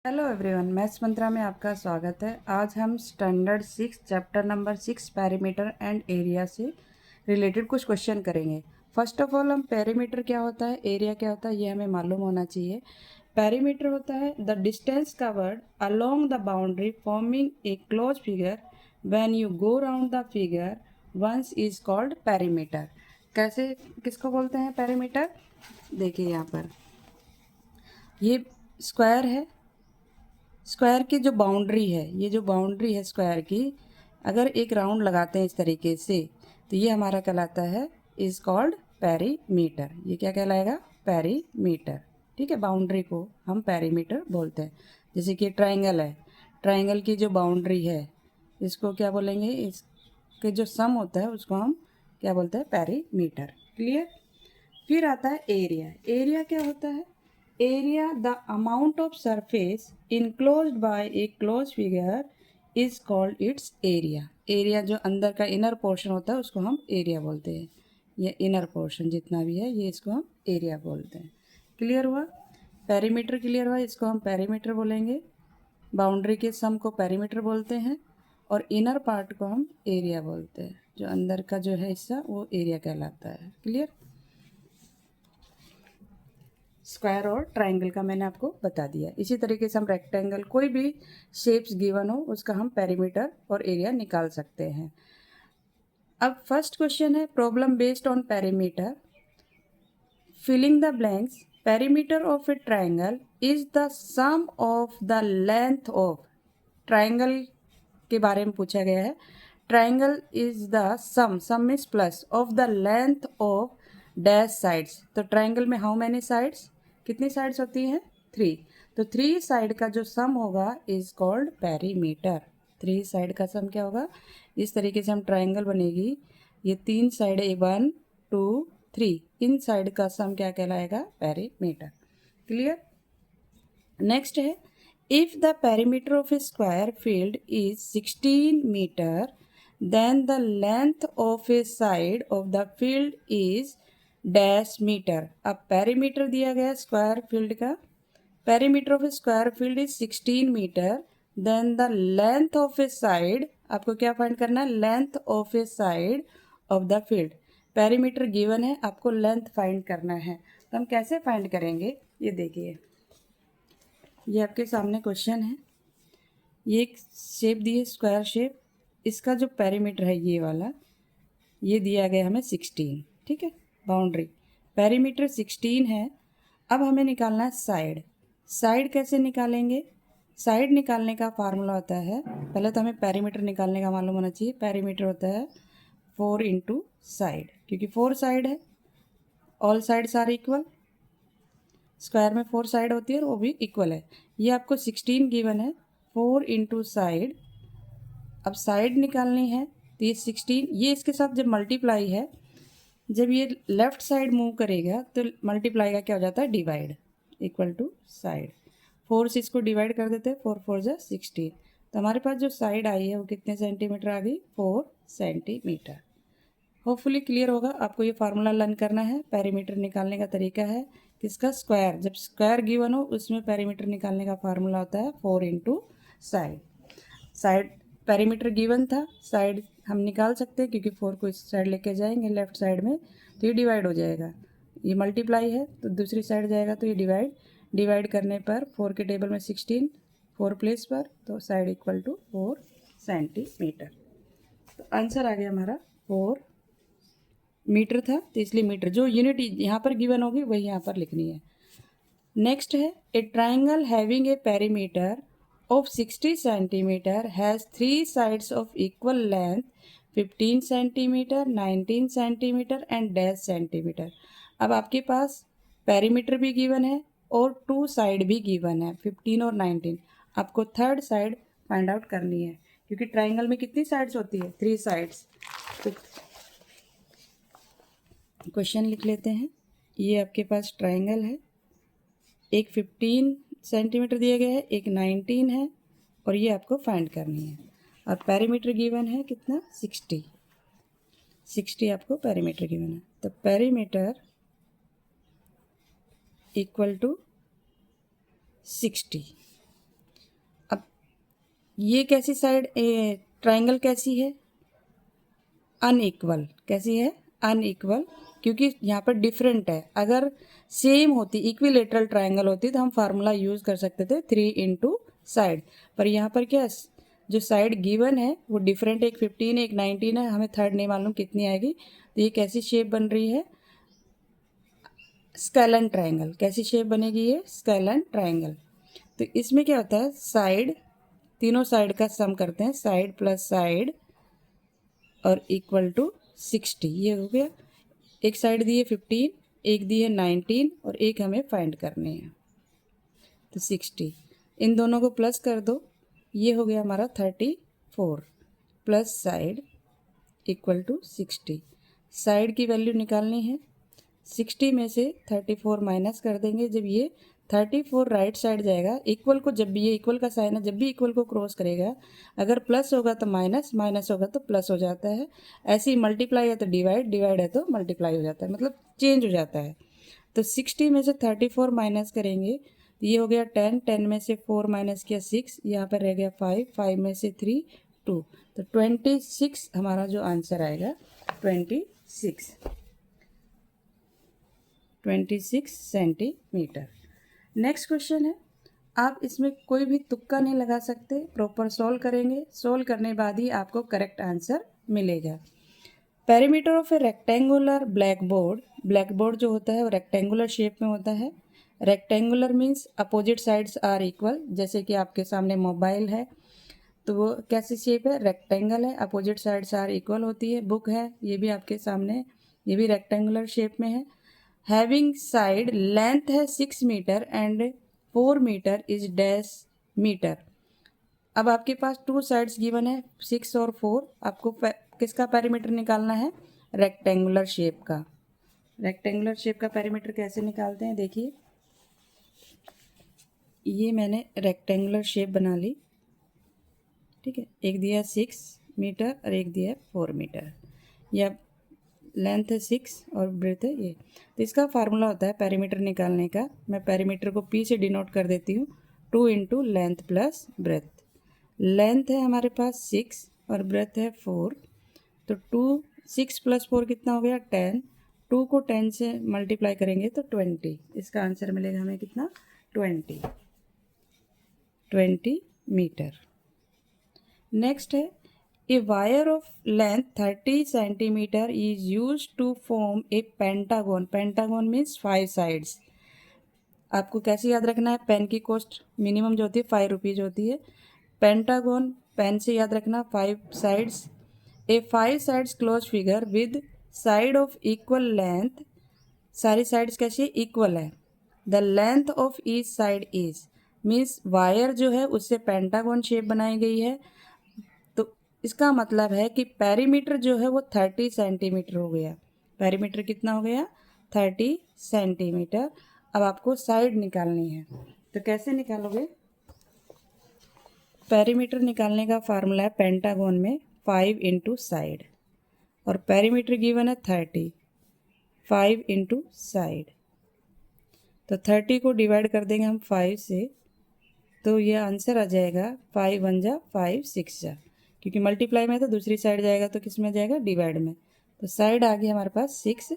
Hello everyone, maths मंत्रा में आपका स्वागत है। आज हम standard 6 chapter number 6 perimeter and area से रिलेटेड कुछ क्वेश्चन करेंगे। फर्स्ट ऑफ ऑल हम पेरीमीटर क्या होता है, एरिया क्या होता है, ये हमें मालूम होना चाहिए। पेरीमीटर होता है the distance covered along the boundary forming a close figure when you go round the figure once is called perimeter. कैसे, किसको बोलते हैं पेरीमीटर? देखिए यहाँ पर ये स्क्वायर है। स्क्वायर की जो बाउंड्री है, ये जो बाउंड्री है स्क्वायर की, अगर एक राउंड लगाते हैं इस तरीके से तो ये हमारा कहलाता है इज कॉल्ड पेरीमीटर। ये क्या कहलाएगा? पेरीमीटर। ठीक है, बाउंड्री को हम पेरीमीटर बोलते हैं। जैसे कि ट्रायंगल है, ट्रायंगल की जो बाउंड्री है इसको क्या बोलेंगे? इसके जो सम होता है उसको हम क्या बोलते हैं? पेरीमीटर। क्लियर? फिर आता है एरिया। एरिया क्या होता है? Area the amount of surface enclosed bye A close figure is called its area. Area जो अंदर का इनर पोर्शन होता है उसको हम एरिया बोलते हैं। ये इनर पोर्शन जितना भी है ये इसको हम एरिया बोलते हैं। क्लियर हुआ? पेरीमीटर क्लियर हुआ, इसको हम पेरीमीटर बोलेंगे। बाउंड्री के सम को पेरीमीटर बोलते हैं और इनर पार्ट को हम एरिया बोलते हैं। जो अंदर का जो है हिस्सा वो एरिया कहलाता है। क्लियर? स्क्वायर और ट्रायंगल का मैंने आपको बता दिया। इसी तरीके से हम रेक्टेंगल, कोई भी शेप्स गिवन हो उसका हम पेरीमीटर और एरिया निकाल सकते हैं। अब फर्स्ट क्वेश्चन है problem based on perimeter. Filling the blanks. Perimeter of a triangle is the sum of the length of. Triangle के बारे में पूछा गया है। Triangle is the sum means plus of the length of dash sides. तो triangle में how many sides, कितनी sides होती हैं? 3। तो 3 साइड का जो सम होगा इज कॉल्ड पेरीमीटर। 3 साइड का सम क्या होगा? इस तरीके से हम ट्रायंगल बनेगी, ये 3 साइड 1 2 3, इन साइड का सम क्या कहलाएगा? पेरीमीटर। क्लियर? नेक्स्ट है if the perimeter of a square field is 16 meter then the length of a side of the field is dash meter। अब पेरीमीटर दिया गया स्क्वायर फील्ड का, perimeter of a square field is 16 metre, then the length of a side, आपको क्या find करना है? Length of a side of the field. Perimeter given है, आपको लेंथ फाइंड करना है। तो हम कैसे फाइंड करेंगे ये देखिए। ये आपके सामने क्वेश्चन है, ये एक शेप दी है स्क्वायर शेप, इसका जो पेरीमीटर है ये वाला, ये दिया गया हमें 16। ठीक है, बाउंड्री पेरीमीटर 16 है। अब हमें निकालना है साइड। साइड कैसे निकालेंगे? साइड निकालने का फार्मूला होता है, पहले तो हमें पेरीमीटर निकालने का मालूम होना चाहिए। पेरीमीटर होता है 4 इंटू साइड, क्योंकि 4 साइड है, all sides are equal. Square में 4 साइड होती है और वो भी इक्वल है। ये आपको 16 गिवन है, 4 इंटू साइड। अब साइड निकालनी है तो ये 16, ये इसके साथ जब मल्टीप्लाई है, जब ये लेफ्ट साइड मूव करेगा तो मल्टीप्लाई का क्या हो जाता है? Divide, equal to side. 4 से इसको डिवाइड कर देते हैं, 4 4 जा 16। तो हमारे पास जो साइड आई है वो कितने सेंटीमीटर आ गई? 4 सेंटीमीटर। होपफुली क्लियर होगा। आपको ये फार्मूला लर्न करना है। पेरीमीटर निकालने का तरीका है किसका? स्क्वायर। जब स्क्वायर गिवन हो उसमें पेरीमीटर निकालने का फार्मूला होता है 4 into side. Side perimeter given था, साइड हम निकाल सकते हैं क्योंकि 4 को इस साइड लेके जाएंगे लेफ्ट साइड में तो ये डिवाइड हो जाएगा। ये मल्टीप्लाई है तो दूसरी साइड जाएगा तो ये डिवाइड, डिवाइड करने पर 4 के टेबल में 16, 4 प्लेस पर, तो साइड इक्वल टू 4 सेंटीमीटर। तो आंसर आ गया हमारा 4 मीटर था, तो इसलिए मीटर जो यूनिट यहाँ पर गिवन होगी वही यहाँ पर लिखनी है। नेक्स्ट है ए triangle having a perimeter of 60 centimetre has 3 sides of equal length 15 centimetre 19 centimetre and dash centimetre. अब आपके पास पेरीमीटर भी गिवन है और 2 साइड भी गिवन है 15 और 19। आपको थर्ड साइड फाइंड आउट करनी है क्योंकि ट्राइंगल में कितनी साइड्स होती है? 3 साइड्स। तो क्वेश्चन लिख लेते हैं। ये आपके पास ट्राइंगल है, एक 15 सेंटीमीटर दिया गया है, एक 19 है और ये आपको फाइंड करनी है। और पेरीमीटर गिवन है कितना? 60 आपको पेरीमीटर गिवन है। तो पेरीमीटर इक्वल टू 60। ये कैसी साइड ट्राइंगल कैसी है, अनइक्वल। कैसी है, अनइक्वल, क्योंकि यहाँ पर डिफरेंट है। अगर सेम होती, इक्विलेटरल ट्राइंगल होती तो हम फार्मूला यूज़ कर सकते थे 3 इंटू साइड, पर यहाँ पर क्या, जो साइड गिवन है वो डिफरेंट, एक 15 एक 19 है, हमें थर्ड नहीं मालूम कितनी आएगी। तो ये कैसी शेप बन रही है, स्केलन ट्राइंगल। कैसी शेप बनेगी ये, स्केलन ट्राइंगल। तो इसमें क्या होता है, साइड, तीनों साइड का सम करते हैं, साइड प्लस साइड और इक्वल टू 60। ये हो गया, एक साइड दी है 15, एक दी है 19 और एक हमें फाइंड करनी है तो 60। इन दोनों को प्लस कर दो, ये हो गया हमारा 34 plus side equal to 60। Side की वैल्यू निकालनी है, 60 में से 34 माइनस कर देंगे। जब ये 34 राइट साइड जाएगा, इक्वल को, जब भी ये इक्वल का साइन है, जब भी इक्वल को क्रॉस करेगा, अगर प्लस होगा तो माइनस, माइनस होगा तो प्लस हो जाता है। ऐसे ही मल्टीप्लाई है तो डिवाइड, डिवाइड है तो मल्टीप्लाई हो जाता है, मतलब चेंज हो जाता है। तो 60 में से 34 माइनस करेंगे तो ये हो गया 10, 10 में से 4 माइनस किया 6, यहाँ पर रह गया 5, 5 में से 3 2, तो 26 हमारा जो आंसर आएगा 26 सेंटीमीटर। नेक्स्ट क्वेश्चन है, आप इसमें कोई भी तुक्का नहीं लगा सकते, प्रॉपर सॉल्व करेंगे, सॉल्व करने बाद ही आपको करेक्ट आंसर मिलेगा। Perimeter of a rectangular blackboard, blackboard जो होता है वो रेक्टेंगुलर शेप में होता है। Rectangular means opposite sides are equal, जैसे कि आपके सामने मोबाइल है तो वो कैसी शेप है, रेक्टेंगल है, अपोजिट साइड्स आर इक्वल होती है। बुक है, ये भी आपके सामने, ये भी रेक्टेंगुलर शेप में है। हैविंग साइड लेंथ है 6 metre and 4 metre is dash metre. अब आपके पास टू साइड्स गिवन है 6 और 4, आपको किसका पेरीमीटर निकालना है, रेक्टेंगुलर शेप का। रेक्टेंगुलर शेप का पेरीमीटर कैसे निकालते हैं, देखिए ये मैंने रेक्टेंगुलर शेप बना ली, ठीक है, एक दिया 6 मीटर और एक दिया 4 मीटर, या लेंथ है 6 और ब्रेथ है ये। तो इसका फार्मूला होता है पेरीमीटर निकालने का, मैं पेरीमीटर को पी से डिनोट कर देती हूँ, 2 into length plus breadth. Length है हमारे पास 6 और ब्रेथ है 4, तो 2, 6 प्लस 4 कितना हो गया 10, 2 को 10 से मल्टीप्लाई करेंगे तो 20, इसका आंसर मिलेगा हमें कितना, 20 मीटर। नेक्स्ट है, a wire of length 30 centimetre is use to form a pentagon. Pentagon means 5 sides. आपको कैसे याद रखना है, पेन की कॉस्ट मिनिमम जो होती है 5 रुपीज़ होती है। पेंटागन पेन से याद रखना 5 sides. A 5 sides close figure with side of equal length, सारी साइड्स कैसी इक्वल है। The length of each side is, means wire जो है उससे पेंटागन शेप बनाई गई है, तो इसका मतलब है कि पेरीमीटर जो है वो 30 सेंटीमीटर हो गया। पेरीमीटर कितना हो गया, 30 सेंटीमीटर। अब आपको साइड निकालनी है, तो कैसे निकालोगे, पेरीमीटर निकालने का फार्मूला है पेंटागन में 5 इंटू साइड, और पेरीमीटर गिवन है 30, 5 इंटू साइड, तो 30 को डिवाइड कर देंगे हम 5 से, तो ये आंसर आ जाएगा 5 1 जा 5 6 जा, क्योंकि मल्टीप्लाई में तो दूसरी साइड जाएगा तो किस में जाएगा, डिवाइड में। तो साइड आ गई हमारे पास 6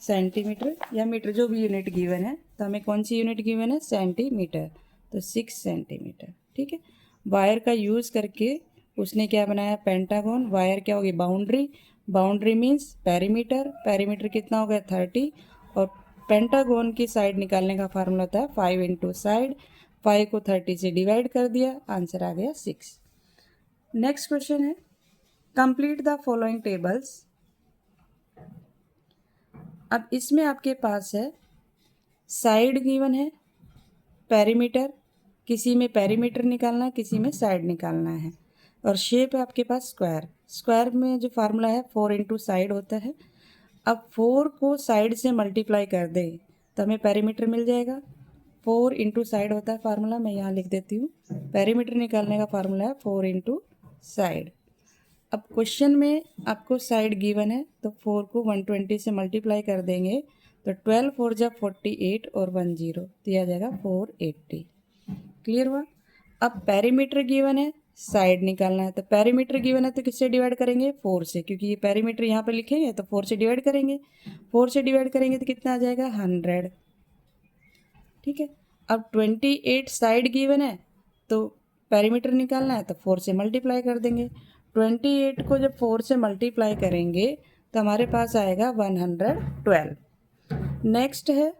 सेंटीमीटर या मीटर, जो भी यूनिट गिवन है, तो हमें कौन सी यूनिट गिवन है, सेंटीमीटर, तो 6 सेंटीमीटर, ठीक है। वायर का यूज़ करके उसने क्या बनाया, पेंटागन। वायर क्या होगी, boundary, boundary means perimeter, perimeter कितना हो गया 30, और पेंटागन की साइड निकालने का फार्मूला होता है 5 इंटू साइड, 5 को 30 से डिवाइड कर दिया, आंसर आ गया 6। नेक्स्ट क्वेश्चन है, कंप्लीट द फॉलोइंग टेबल्स। अब इसमें आपके पास है साइड गिवन है, पेरीमीटर, किसी में पेरीमीटर निकालना है, किसी में साइड निकालना है, और शेप है आपके पास स्क्वायर। स्क्वायर में जो फार्मूला है 4 इंटू साइड होता है। अब 4 को साइड से मल्टीप्लाई कर दे तो हमें पेरीमीटर मिल जाएगा। 4 इंटू साइड होता है फार्मूला, मैं यहाँ लिख देती हूँ, पेरीमीटर निकालने का फार्मूला है 4 इंटू साइड। अब क्वेश्चन में आपको साइड गिवन है तो 4 को 120 से मल्टीप्लाई कर देंगे तो 12 4 जा 48 और 1 0 दिया जाएगा 480। क्लियर हुआ। अब पेरीमीटर गिवन है, साइड निकालना है, तो पेरीमीटर गिवन है तो किससे डिवाइड करेंगे? 4 से, क्योंकि ये पेरीमीटर यहाँ पे लिखेंगे तो 4 से डिवाइड करेंगे। 4 से डिवाइड करेंगे तो कितना आ जाएगा? 100। ठीक है। अब 28 साइड गिवन है तो पेरीमीटर निकालना है तो 4 से मल्टीप्लाई कर देंगे। 28 को जब 4 से मल्टीप्लाई करेंगे तो हमारे पास आएगा 112। नेक्स्ट है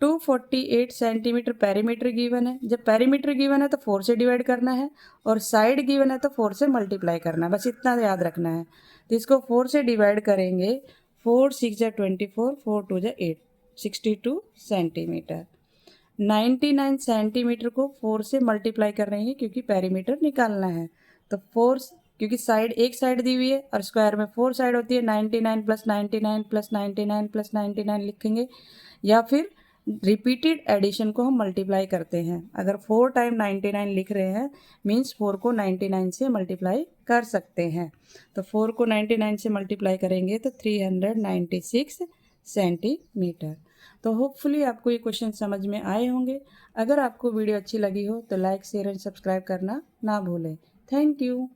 248 सेंटीमीटर पेरीमीटर गिवन है। जब पेरीमीटर गिवन है तो 4 से डिवाइड करना है और साइड गिवन है तो 4 से मल्टीप्लाई करना है, बस इतना याद रखना है। तो इसको 4 से डिवाइड करेंगे, 4 6 जा 24, 4 2 जा 8, 62 सेंटीमीटर। 99 सेंटीमीटर को 4 से मल्टीप्लाई कर रहे हैं क्योंकि पेरीमीटर निकालना है। तो 4, क्योंकि साइड एक साइड दी हुई है और स्क्वायर में 4 साइड होती है, 99 प्लस 99 प्लस 99 प्लस 99 लिखेंगे, या फिर रिपीटेड एडिशन को हम मल्टीप्लाई करते हैं। अगर 4 टाइम 99 लिख रहे हैं मीन्स 4 को 99 से मल्टीप्लाई कर सकते हैं। तो 4 को 99 से मल्टीप्लाई करेंगे तो 396 सेंटीमीटर। तो होपफुली आपको ये क्वेश्चन समझ में आए होंगे। अगर आपको वीडियो अच्छी लगी हो तो लाइक शेयर एंड सब्सक्राइब करना ना भूलें। Thank you.